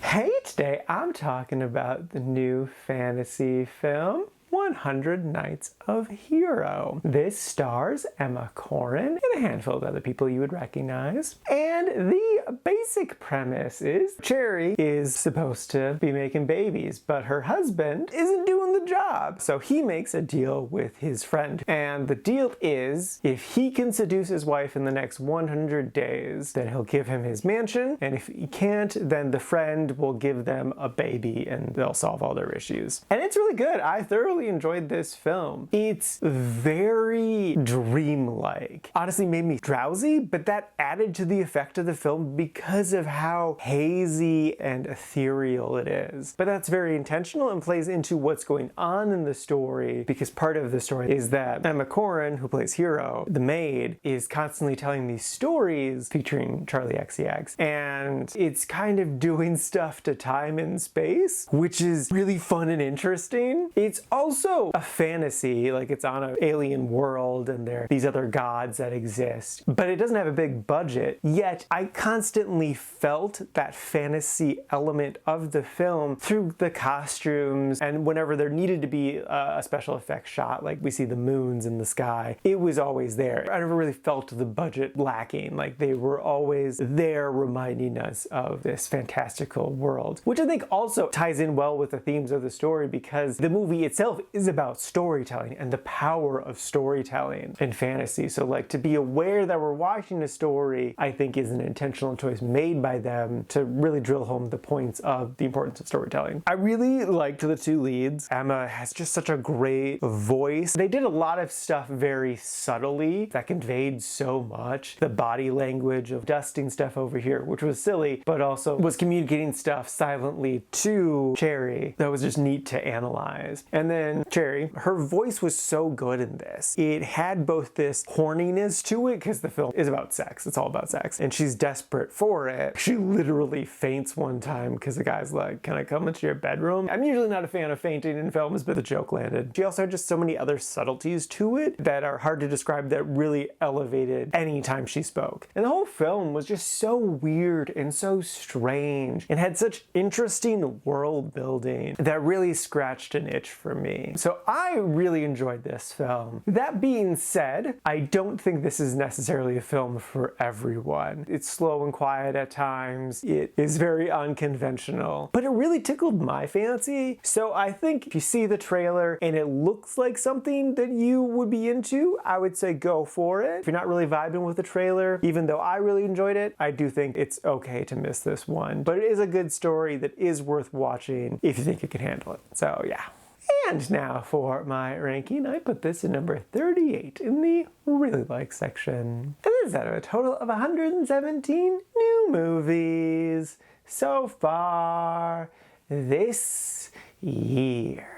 Hey, today I'm talking about the new fantasy film 100 Nights of Hero. This stars Emma Corrin and a handful of other people you would recognize. And the basic premise is Cherry is supposed to be making babies, but her husband isn't doing the job. So he makes a deal with his friend. And the deal is, if he can seduce his wife in the next 100 days, then he'll give him his mansion. And if he can't, then the friend will give them a baby and they'll solve all their issues. And it's really good. I thoroughly enjoyed this film. It's very dreamlike. Honestly made me drowsy, but that added to the effect of the film because of how hazy and ethereal it is. But that's very intentional and plays into what's going on in the story, because part of the story is that Emma Corrin, who plays Hero, the maid, is constantly telling these stories featuring Charlie XCX, and it's kind of doing stuff to time and space, which is really fun and interesting. It's also a fantasy, like it's on an alien world and there are these other gods that exist, but it doesn't have a big budget, yet I constantly felt that fantasy element of the film through the costumes, and whenever there needed to be a special effects shot, like we see the moons in the sky, it was always there. I never really felt the budget lacking, like they were always there reminding us of this fantastical world, which I think also ties in well with the themes of the story, because the movie itself is about storytelling and the power of storytelling in fantasy. So like, to be aware that we're watching a story, I think is an intentional choice made by them to really drill home the points of the importance of storytelling. I really liked the two leads. Emma has just such a great voice. They did a lot of stuff very subtly that conveyed so much. The body language of dusting stuff over here, which was silly, but also was communicating stuff silently to Cherry that was just neat to analyze. And then Cherry, her voice was so good in this. It had both this horniness to it, because the film is about sex. It's all about sex. And she's desperate for it. She literally faints one time because the guy's like, "Can I come into your bedroom?" I'm usually not a fan of fainting in films, but the joke landed. She also had just so many other subtleties to it that are hard to describe that really elevated any time she spoke. And the whole film was just so weird and so strange and had such interesting world building that really scratched an itch for me. So I really enjoyed this film. That being said, I don't think this is necessarily a film for everyone. It's slow and quiet at times. It is very unconventional, but it really tickled my fancy. So I think if you see the trailer and it looks like something that you would be into, I would say go for it. If you're not really vibing with the trailer, even though I really enjoyed it, I do think it's okay to miss this one. But it is a good story that is worth watching if you think you can handle it. So yeah. And now for my ranking, I put this at number 38 in the really like section. And this is out of a total of 117 new movies so far this year.